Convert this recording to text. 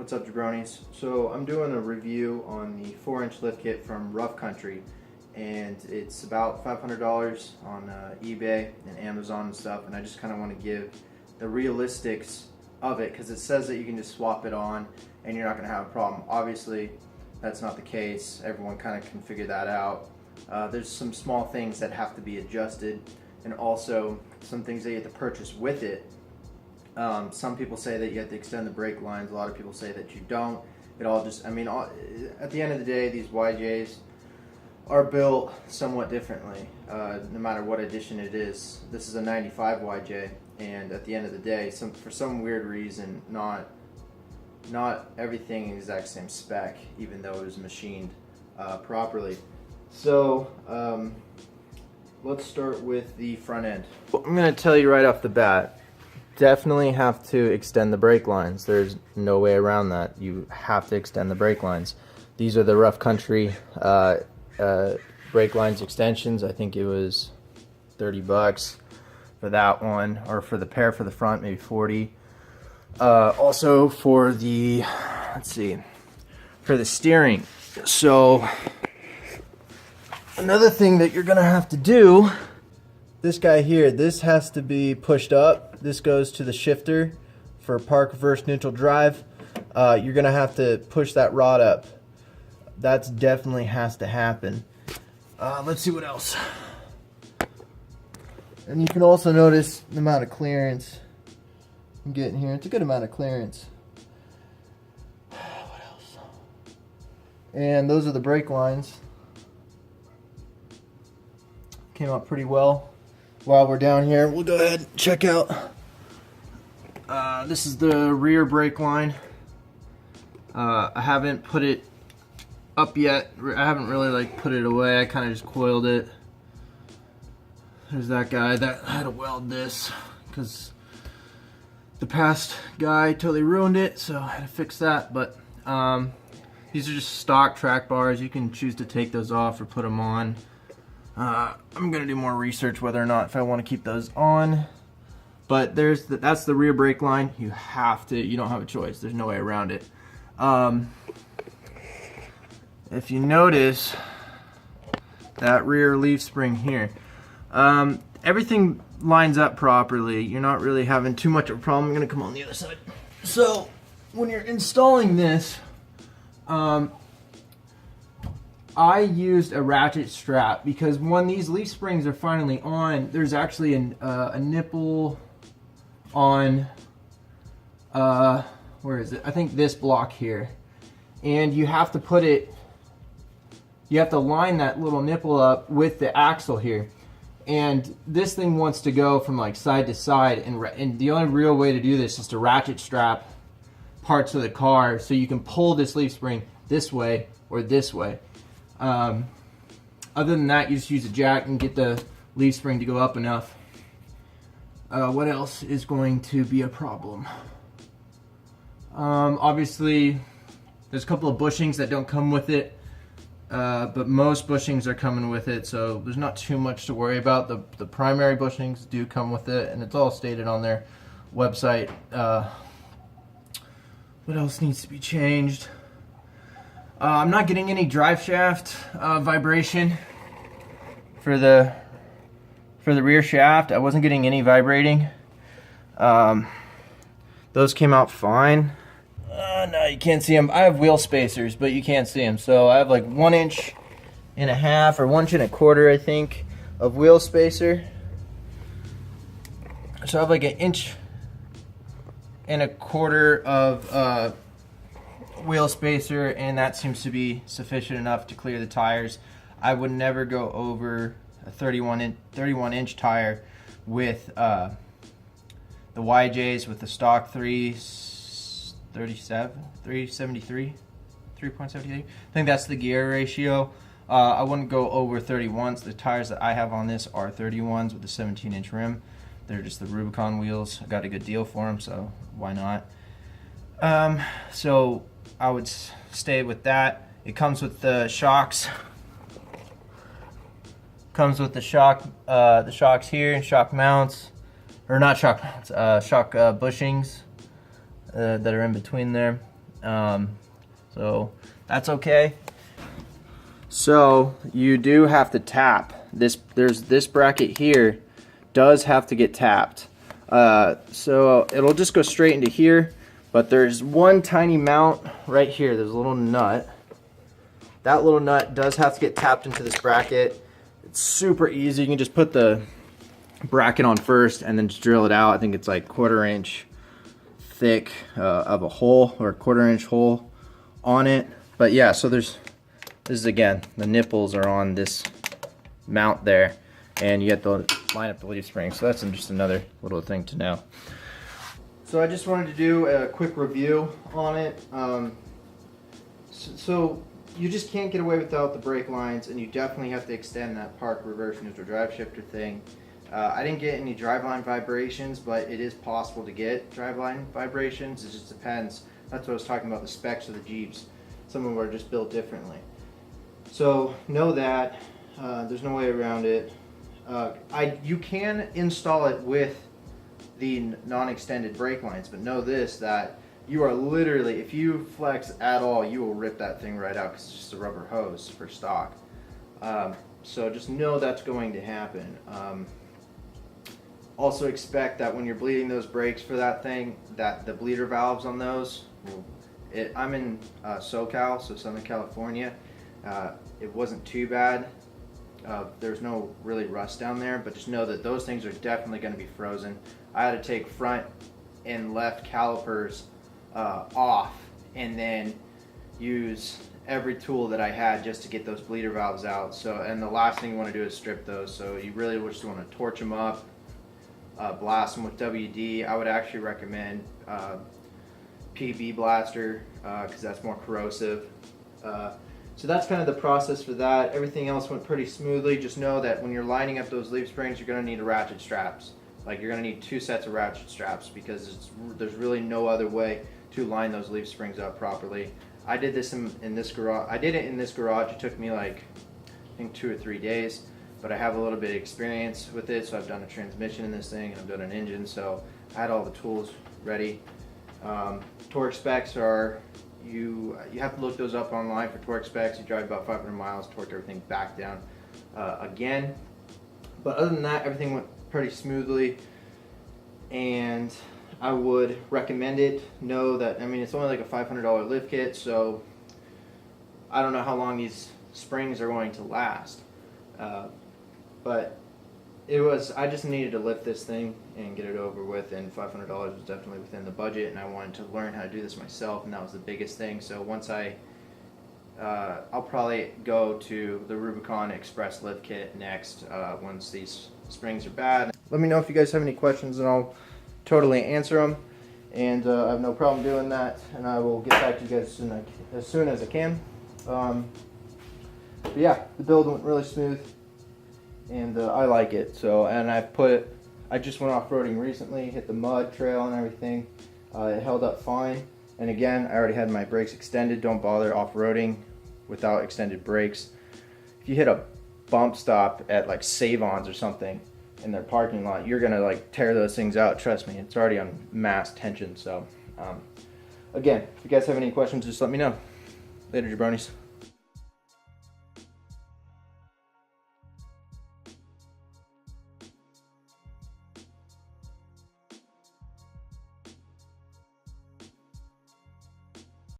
What's up, jabronis? So I'm doing a review on the 4-inch lift kit from Rough Country, and it's about $500 on eBay and Amazon and stuff, and I just kind of want to give the realistics of it, because it says that you can just swap it on and you're not going to have a problem. Obviously that's not the case. Everyone kind of can figure that out. There's some small things that have to be adjusted, and also some things that you have to purchase with it. Some people say that you have to extend the brake lines. A lot of people say that you don't. It all just, at the end of the day, these YJs are built somewhat differently, no matter what edition it is. This is a 95 YJ, and at the end of the day, for some weird reason, not everything is exact same spec, even though it was machined properly. So let's start with the front end. I'm going to tell you right off the bat, definitely have to extend the brake lines. There's no way around that. You have to extend the brake lines. These are the Rough Country brake lines extensions. I think it was 30 bucks for that one, or for the pair for the front, maybe 40. Also for the, let's see, for the steering. So another thing that you're gonna have to do, this guy here, this has to be pushed up. This goes to the shifter for park, reverse, neutral, drive. You're gonna have to push that rod up. That's definitely has to happen. Let's see what else. And you can also notice the amount of clearance I'm getting here. It's a good amount of clearance. What else? And those are the brake lines. Came out pretty well. While we're down here, we'll go ahead and check out. This is the rear brake line. I haven't put it up yet. I haven't really put it away. I kind of just coiled it. There's that guy that had to weld this because the past guy totally ruined it, so I had to fix that. But these are just stock track bars. You can choose to take those off or put them on. I'm gonna do more research whether or not if I want to keep those on. But that's the rear brake line. You don't have a choice. There's no way around it. If you notice that rear leaf spring here, everything lines up properly. You're not really having too much of a problem. I'm gonna come on the other side. So when you're installing this, I used a ratchet strap, because when these leaf springs are finally on, there's actually a nipple on, where is it? I think this block here. And you have to line that little nipple up with the axle here. And this thing wants to go from side to side, and the only real way to do this is to ratchet strap parts of the car so you can pull this leaf spring this way or this way. Other than that, you just use a jack and get the leaf spring to go up enough. What else is going to be a problem? Obviously, there's a couple of bushings that don't come with it, but most bushings are coming with it, so there's not too much to worry about. The primary bushings do come with it, and it's all stated on their website. What else needs to be changed? I'm not getting any drive shaft vibration for the rear shaft. I wasn't getting any vibrating. Those came out fine. No, you can't see them. I have wheel spacers, but you can't see them. So I have 1.5 inches or 1.25 inches, I think, of wheel spacer. So I have 1.25 inches of wheel spacer, and that seems to be sufficient enough to clear the tires. I would never go over a 31 inch tire with the YJs with the stock 373. I think that's the gear ratio. I wouldn't go over 31s. The tires that I have on this are 31s with a 17-inch rim. They're just the Rubicon wheels. I got a good deal for them, so why not? So I would stay with that. It comes with the shocks. Comes with the shocks here, and shock mounts, or not shock mounts, shock bushings that are in between there. So that's okay. So you do have to tap this. There's this bracket here does have to get tapped. So it'll just go straight into here, but there's one tiny mount right here. There's a little nut. That little nut does have to get tapped into this bracket. It's super easy. You can just put the bracket on first and then just drill it out. I think it's like 1/4 inch thick of a hole, or a 1/4 inch hole on it. But yeah, so this is, again, the nipples are on this mount there, and you have to line up the leaf spring. So that's just another little thing to know. So I just wanted to do a quick review on it. So you just can't get away without the brake lines, and you definitely have to extend that park reverse neutral drive shifter thing. I didn't get any driveline vibrations, but it is possible to get driveline vibrations. It just depends. That's what I was talking about, the specs of the Jeeps. Some of them are just built differently. So know that. There's no way around it. You can install it with the non-extended brake lines, but know this, that you are literally, if you flex at all, you will rip that thing right out, because it's just a rubber hose for stock. So just know that's going to happen. Also expect that when you're bleeding those brakes for that thing, that the bleeder valves on those, I'm in SoCal, so Southern California. It wasn't too bad. There's no really rust down there, but just know that those things are definitely going to be frozen. I had to take front and left calipers off, and then use every tool that I had just to get those bleeder valves out. So, and the last thing you want to do is strip those. So you really just want to torch them up, blast them with WD. I would actually recommend PB Blaster, because that's more corrosive. So that's kind of the process for that. Everything else went pretty smoothly. Just know that when you're lining up those leaf springs, you're going to need ratchet straps. Like, you're going to need 2 sets of ratchet straps, because there's really no other way to line those leaf springs up properly. I did this in this garage. I did it in this garage. It took me like, I think 2 or 3 days, but I have a little bit of experience with it. So I've done a transmission in this thing, and I've done an engine, so I had all the tools ready. Torque specs are, you have to look those up online for torque specs. You drive about 500 miles, torque everything back down again. But other than that, everything went pretty smoothly, and I would recommend it. Know that, I mean, it's only like a $500 lift kit, so I don't know how long these springs are going to last. But I just needed to lift this thing and get it over with, and $500 was definitely within the budget, and I wanted to learn how to do this myself, and that was the biggest thing. So once I'll probably go to the Rubicon Express lift kit next, once these springs are bad. Let me know if you guys have any questions, and I'll totally answer them, and I have no problem doing that, and I will get back to you guys as soon as I can. But yeah, the build went really smooth, and I like it. So, and I just went off-roading recently, hit the mud trail and everything. It held up fine, and again, I already had my brakes extended. Don't bother off-roading without extended brakes. If you hit a bump stop at like Save-Ons or something in their parking lot, you're gonna like tear those things out. Trust me, it's already on mass tension. So again, if you guys have any questions, just let me know. Later, jabronis.